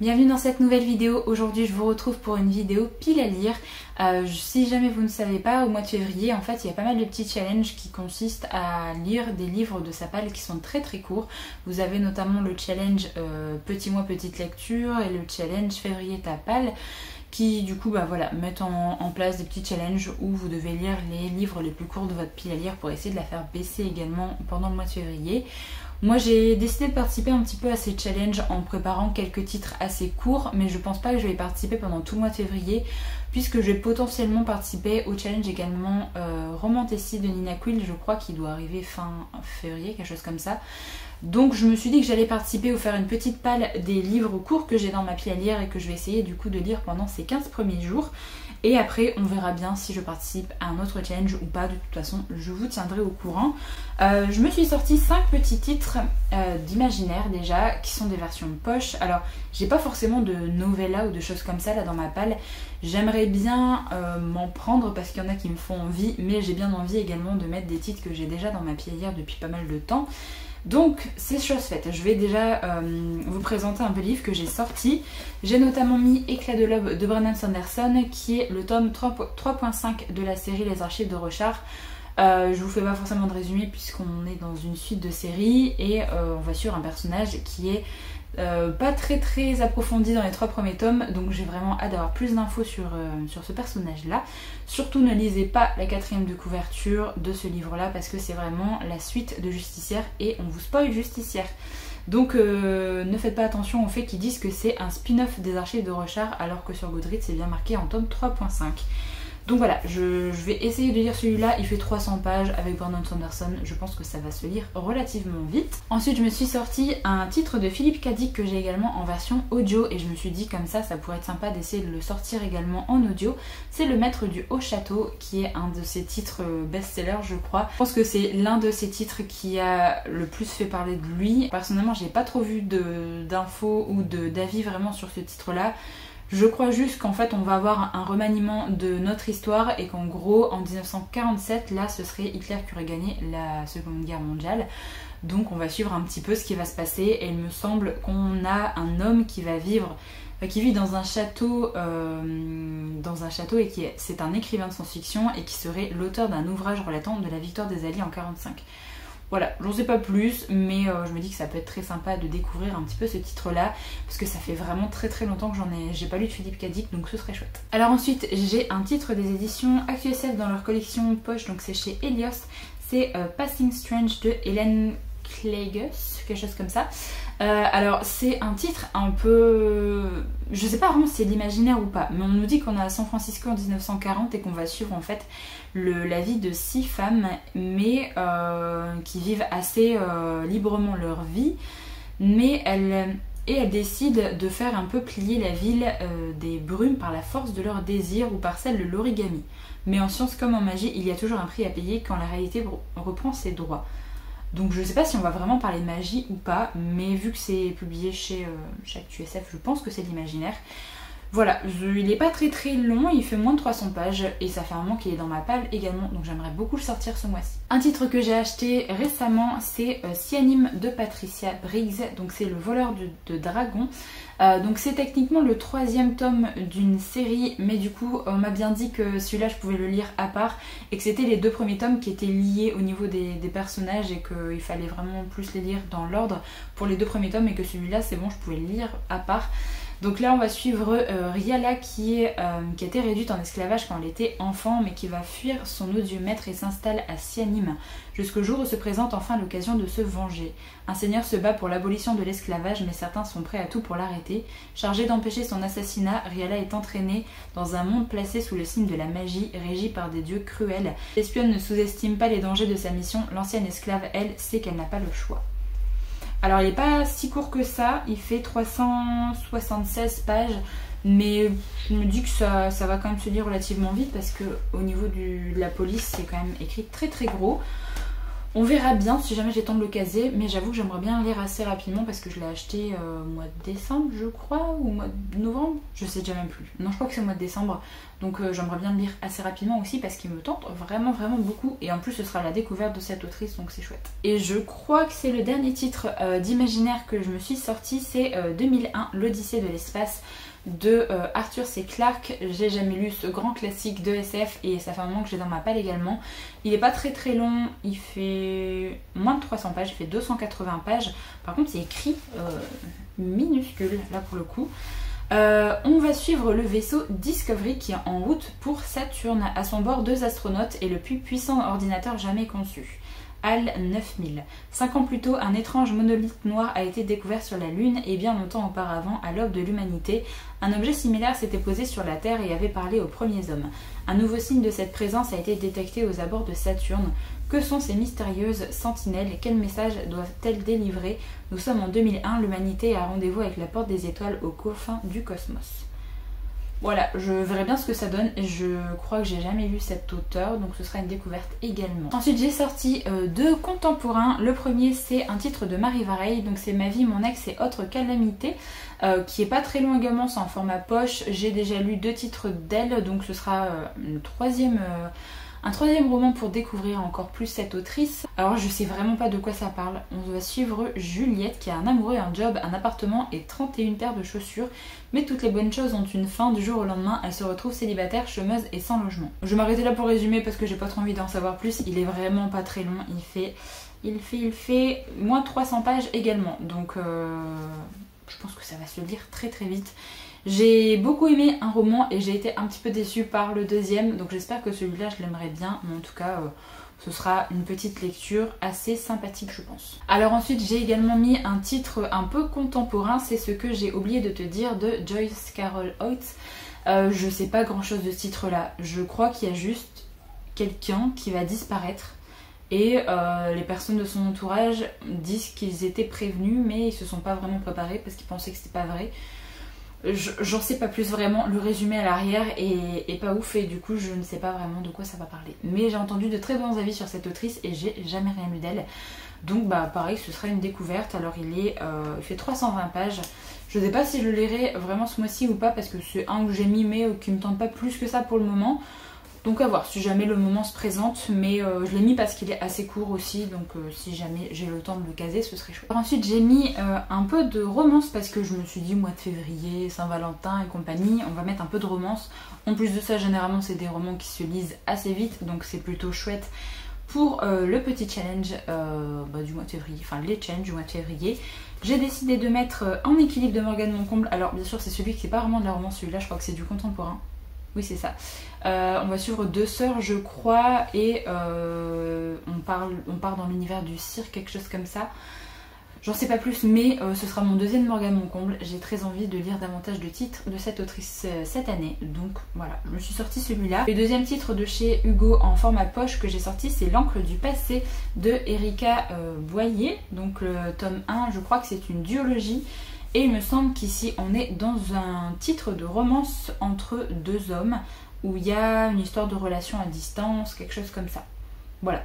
Bienvenue dans cette nouvelle vidéo. Aujourd'hui je vous retrouve pour une vidéo pile à lire. Si jamais vous ne savez pas, au mois de février en fait il y a pas mal de petits challenges qui consistent à lire des livres de Sapal qui sont très courts. Vous avez notamment le challenge Petit mois petite lecture et le challenge Février Tapal qui du coup mettent en place des petits challenges où vous devez lire les livres les plus courts de votre pile à lire pour essayer de la faire baisser également pendant le mois de février. Moi j'ai décidé de participer un petit peu à ces challenges en préparant quelques titres assez courts, mais je pense pas que je vais y participer pendant tout le mois de février puisque je vais potentiellement participer au challenge également Romantasy de Nina Quill, je crois qu'il doit arriver fin février, quelque chose comme ça. Donc je me suis dit que j'allais participer ou faire une petite palle des livres courts que j'ai dans ma pile à lire et que je vais essayer du coup de lire pendant ces 15 premiers jours. Et après on verra bien si je participe à un autre challenge ou pas, de toute façon je vous tiendrai au courant. Je me suis sorti 5 petits titres d'imaginaire déjà, qui sont des versions poche. Alors j'ai pas forcément de novella ou de choses comme ça là dans ma palle. J'aimerais bien m'en prendre parce qu'il y en a qui me font envie, mais j'ai bien envie également de mettre des titres que j'ai déjà dans ma pile à lire depuis pas mal de temps. Donc c'est chose faite, je vais déjà vous présenter un peu le livre que j'ai sorti. J'ai notamment mis Éclat de l'aube de Brandon Sanderson qui est le tome 3.5 de la série Les Archives de Rochard. Je vous fais pas forcément de résumé puisqu'on est dans une suite de séries et on va suivre un personnage qui est pas très approfondi dans les 3 premiers tomes, donc j'ai vraiment hâte d'avoir plus d'infos sur ce personnage là. Surtout ne lisez pas la 4e de couverture de ce livre là parce que c'est vraiment la suite de Justicière et on vous spoil Justicière. Donc ne faites pas attention au fait qu'ils disent que c'est un spin-off des Archives de Rochard alors que sur Goodreads c'est bien marqué en tome 3.5. Donc voilà, je vais essayer de lire celui-là, il fait 300 pages avec Brandon Sanderson, je pense que ça va se lire relativement vite. Ensuite je me suis sorti un titre de Philippe K. Dick que j'ai également en version audio et je me suis dit comme ça pourrait être sympa d'essayer de le sortir également en audio. C'est Le Maître du Haut Château qui est un de ses titres best-seller je crois. Je pense que c'est l'un de ses titres qui a le plus fait parler de lui. Personnellement j'ai pas trop vu d'infos ou d'avis vraiment sur ce titre-là. Je crois juste qu'en fait on va avoir un remaniement de notre histoire et qu'en gros en 1947 là ce serait Hitler qui aurait gagné la Seconde Guerre mondiale. Donc on va suivre un petit peu ce qui va se passer et il me semble qu'on a un homme qui va vivre, qui vit dans un château et qui c'est un écrivain de science-fiction et qui serait l'auteur d'un ouvrage relatant de la victoire des Alliés en 1945. Voilà, j'en sais pas plus, mais je me dis que ça peut être très sympa de découvrir un petit peu ce titre-là, parce que ça fait vraiment très longtemps que j'ai pas lu de Philippe K. Dick, donc ce serait chouette. Alors ensuite, j'ai un titre des éditions ActuSF dans leur collection poche, donc c'est chez Helios, c'est Passing Strange de Hélène Clegus, quelque chose comme ça. Alors c'est un titre un peu... Je sais pas vraiment si c'est de l'imaginaire ou pas, mais on nous dit qu'on est à San Francisco en 1940 et qu'on va suivre en fait la vie de 6 femmes, mais qui vivent assez librement leur vie, mais elles décident de faire un peu plier la ville des brumes par la force de leur désir ou par celle de l'origami. Mais en science comme en magie, il y a toujours un prix à payer quand la réalité reprend ses droits. Donc je sais pas si on va vraiment parler de magie ou pas, mais vu que c'est publié chez ActuSF, je pense que c'est de l'imaginaire. Voilà, il n'est pas très long, il fait moins de 300 pages et ça fait un moment qu'il est dans ma palle également, donc j'aimerais beaucoup le sortir ce mois-ci. Un titre que j'ai acheté récemment, c'est Cyanime de Patricia Briggs, donc c'est Le Voleur de Dragons. Donc c'est techniquement le 3e tome d'une série, mais du coup on m'a bien dit que celui-là je pouvais le lire à part et que c'était les 2 premiers tomes qui étaient liés au niveau des personnages et qu'il fallait vraiment plus les lire dans l'ordre pour les 2 premiers tomes et que celui-là c'est bon, je pouvais le lire à part. Donc là on va suivre Riala qui a été réduite en esclavage quand elle était enfant mais qui va fuir son odieux maître et s'installe à Cyanime jusqu'au jour où se présente enfin l'occasion de se venger. Un seigneur se bat pour l'abolition de l'esclavage mais certains sont prêts à tout pour l'arrêter. Chargée d'empêcher son assassinat, Riala est entraînée dans un monde placé sous le signe de la magie régi par des dieux cruels. L'espionne ne sous-estime pas les dangers de sa mission, l'ancienne esclave elle sait qu'elle n'a pas le choix. Alors il n'est pas si court que ça, il fait 376 pages, mais je me dis que ça va quand même se lire relativement vite parce que au niveau de la police c'est quand même écrit très gros. On verra bien si jamais j'ai le temps de le caser, mais j'avoue que j'aimerais bien le lire assez rapidement parce que je l'ai acheté au mois de décembre je crois, ou au mois de novembre, je sais déjà même plus. Non, je crois que c'est au mois de décembre, donc j'aimerais bien le lire assez rapidement aussi parce qu'il me tente vraiment beaucoup, et en plus ce sera la découverte de cette autrice, donc c'est chouette. Et je crois que c'est le dernier titre d'imaginaire que je me suis sorti, c'est 2001, l'Odyssée de l'espace de Arthur C. Clarke. J'ai jamais lu ce grand classique de SF et ça fait un moment que j'ai dans ma palle également. Il est pas très long, il fait moins de 300 pages, il fait 280 pages. Par contre c'est écrit minuscule là pour le coup. On va suivre le vaisseau Discovery qui est en route pour Saturne. À son bord 2 astronautes et le plus puissant ordinateur jamais conçu. HAL 9000. 5 ans plus tôt, un étrange monolithe noir a été découvert sur la Lune et bien longtemps auparavant, à l'aube de l'humanité, un objet similaire s'était posé sur la Terre et avait parlé aux premiers hommes. Un nouveau signe de cette présence a été détecté aux abords de Saturne. Que sont ces mystérieuses sentinelles? Quels messages doivent-elles délivrer? Nous sommes en 2001, l'humanité a rendez-vous avec la porte des étoiles aux confins du cosmos. Voilà, je verrai bien ce que ça donne. Je crois que j'ai jamais lu cet auteur, donc ce sera une découverte également. Ensuite j'ai sorti 2 contemporains. Le premier c'est un titre de Marie Vareille, donc c'est Ma vie, mon ex et autres calamités, qui est pas très long également, c'est en format poche. J'ai déjà lu 2 titres d'elle, donc ce sera un troisième roman pour découvrir encore plus cette autrice. Alors je sais vraiment pas de quoi ça parle. On va suivre Juliette qui a un amoureux, un job, un appartement et 31 paires de chaussures. Mais toutes les bonnes choses ont une fin. Du jour au lendemain, elle se retrouve célibataire, chômeuse et sans logement. Je vais m'arrêter là pour résumer parce que j'ai pas trop envie d'en savoir plus. Il est vraiment pas très long. Il fait moins de 300 pages également. Donc je pense que ça va se lire très vite. J'ai beaucoup aimé un roman et j'ai été un petit peu déçue par le deuxième, donc j'espère que celui-là je l'aimerais bien, mais en tout cas ce sera une petite lecture assez sympathique je pense. Alors ensuite j'ai également mis un titre un peu contemporain, c'est Ce que j'ai oublié de te dire de Joyce Carol Oates. Je sais pas grand chose de ce titre là, je crois qu'il y a juste quelqu'un qui va disparaître. Et les personnes de son entourage disent qu'ils étaient prévenus mais ils se sont pas vraiment préparés parce qu'ils pensaient que c'était pas vrai. J'en sais pas plus vraiment, le résumé à l'arrière est pas ouf et du coup je ne sais pas vraiment de quoi ça va parler. Mais j'ai entendu de très bons avis sur cette autrice et j'ai jamais rien lu d'elle. Donc bah pareil, ce sera une découverte. Alors il fait 320 pages. Je sais pas si je le lirai vraiment ce mois-ci ou pas parce que c'est un que j'ai mis mais qui me tente pas plus que ça pour le moment. Donc à voir si jamais le moment se présente, mais je l'ai mis parce qu'il est assez court aussi, donc si jamais j'ai le temps de le caser, ce serait chouette. Ensuite j'ai mis un peu de romance parce que je me suis dit mois de février, Saint-Valentin et compagnie, on va mettre un peu de romance. En plus de ça, généralement c'est des romans qui se lisent assez vite, donc c'est plutôt chouette pour le petit challenge du mois de février, enfin les challenges du mois de février. J'ai décidé de mettre En équilibre de Morgane Moncomble. Alors bien sûr c'est celui qui n'est pas vraiment de la romance, celui-là je crois que c'est du contemporain. Oui c'est ça. On va suivre 2 sœurs je crois et on part dans l'univers du cirque, quelque chose comme ça. J'en sais pas plus mais ce sera mon deuxième Morgane Moncomble. J'ai très envie de lire davantage de titres de cette autrice cette année. Donc voilà, je me suis sorti celui-là. Le deuxième titre de chez Hugo en format poche que j'ai sorti c'est L'encre du passé de Erika Boyer. Donc le tome 1 je crois que c'est une duologie. Et il me semble qu'ici on est dans un titre de romance entre 2 hommes où il y a une histoire de relation à distance, quelque chose comme ça. Voilà,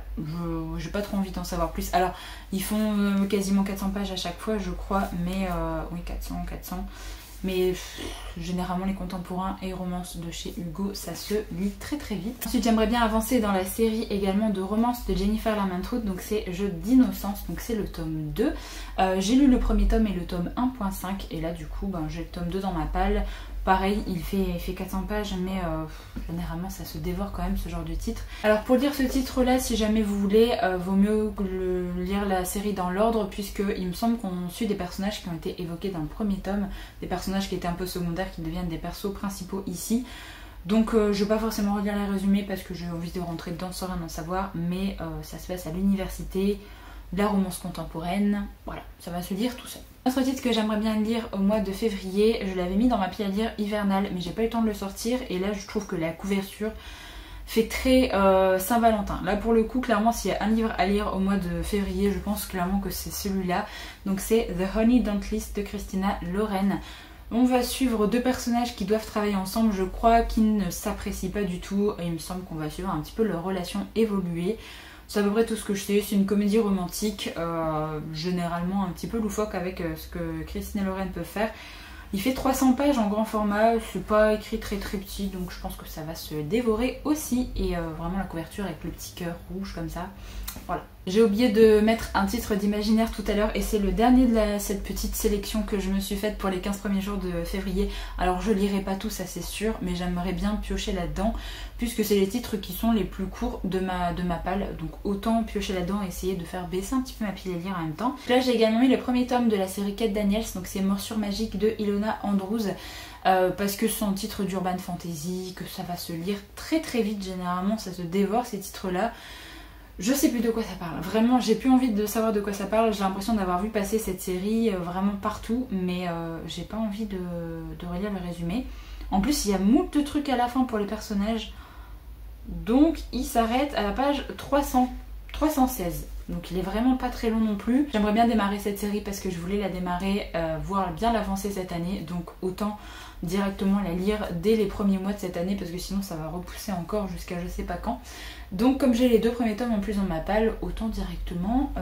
j'ai pas trop envie d'en savoir plus. Alors, ils font quasiment 400 pages à chaque fois, je crois, mais oui, 400. Mais généralement, les contemporains et romances de chez Hugo, ça se lit très vite. Ensuite, j'aimerais bien avancer dans la série également de romances de Jennifer Larmentrude, donc c'est Jeux d'innocence, donc c'est le tome 2. J'ai lu le premier tome et le tome 1.5, et là, du coup, j'ai le tome 2 dans ma palle. Pareil, il fait 400 pages, mais généralement ça se dévore quand même ce genre de titre. Alors pour lire ce titre-là, si jamais vous voulez, vaut mieux lire la série dans l'ordre, puisque il me semble qu'on suit des personnages qui ont été évoqués dans le premier tome, des personnages qui étaient un peu secondaires, qui deviennent des persos principaux ici. Donc je vais pas forcément relire les résumés parce que j'ai envie de rentrer dedans sans rien en savoir, mais ça se passe à l'université, de la romance contemporaine, voilà, ça va se lire tout seul. Autre titre que j'aimerais bien lire au mois de février, je l'avais mis dans ma pile à lire hivernale, mais j'ai pas eu le temps de le sortir, et là je trouve que la couverture fait très Saint-Valentin. Là pour le coup, clairement s'il y a un livre à lire au mois de février, je pense clairement que c'est celui-là. Donc c'est The Honey Don't List de Christina Loren. On va suivre 2 personnages qui doivent travailler ensemble, je crois qu'ils ne s'apprécient pas du tout, et il me semble qu'on va suivre un petit peu leur relation évoluer. C'est à peu près tout ce que je sais. C'est une comédie romantique, généralement un petit peu loufoque avec ce que Christine et Lorraine peuvent faire. Il fait 300 pages en grand format, c'est pas écrit très petit, donc je pense que ça va se dévorer aussi. Et vraiment la couverture avec le petit cœur rouge comme ça, voilà. J'ai oublié de mettre un titre d'imaginaire tout à l'heure et c'est le dernier de cette petite sélection que je me suis faite pour les 15 premiers jours de février. Alors je lirai pas tout, ça c'est sûr, mais j'aimerais bien piocher là-dedans puisque c'est les titres qui sont les plus courts de ma palle. Donc autant piocher là-dedans et essayer de faire baisser un petit peu ma pile à lire en même temps. Là j'ai également mis le premier tome de la série Kate Daniels, donc c'est Morsure magique de Ilona Andrews. Parce que c'est un titre d'urban fantasy, que ça va se lire très très vite, généralement ça se dévore ces titres-là. Je sais plus de quoi ça parle, vraiment j'ai plus envie de savoir de quoi ça parle, j'ai l'impression d'avoir vu passer cette série vraiment partout, mais j'ai pas envie de relire le résumé. En plus il y a moult de trucs à la fin pour les personnages, donc il s'arrête à la page 316. Donc il est vraiment pas très long non plus. J'aimerais bien démarrer cette série parce que je voulais la démarrer, voire bien l'avancer cette année. Donc autant directement la lire dès les premiers mois de cette année parce que sinon ça va repousser encore jusqu'à je sais pas quand. Donc comme j'ai les 2 premiers tomes en plus dans ma palle, autant directement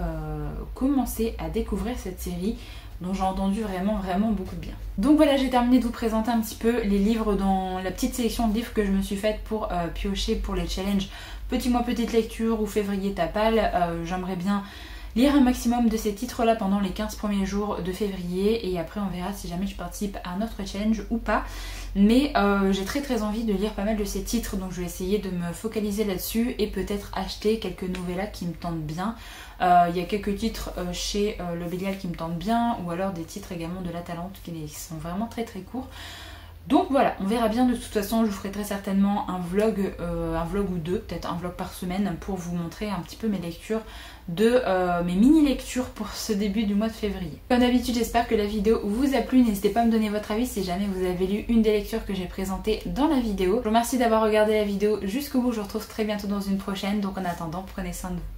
commencer à découvrir cette série dont j'ai entendu vraiment beaucoup de bien. Donc voilà, j'ai terminé de vous présenter un petit peu les livres dans la petite sélection de livres que je me suis faite pour piocher pour les challenges Petit mois petite lecture ou février ta palle. J'aimerais bien lire un maximum de ces titres là pendant les 15 premiers jours de février et après on verra si jamais je participe à un autre challenge ou pas. Mais j'ai très envie de lire pas mal de ces titres, donc je vais essayer de me focaliser là-dessus et peut-être acheter quelques novellas qui me tentent bien. Il y a quelques titres chez Le Bélial qui me tentent bien, ou alors des titres également de La Talente qui sont vraiment très courts. Donc voilà, on verra bien. De toute façon je vous ferai très certainement un vlog ou deux, peut-être un vlog par semaine pour vous montrer un petit peu mes lectures mes mini-lectures pour ce début du mois de février. Comme d'habitude, j'espère que la vidéo vous a plu. N'hésitez pas à me donner votre avis si jamais vous avez lu une des lectures que j'ai présentées dans la vidéo. Je vous remercie d'avoir regardé la vidéo jusqu'au bout. Je vous retrouve très bientôt dans une prochaine. Donc en attendant, prenez soin de vous.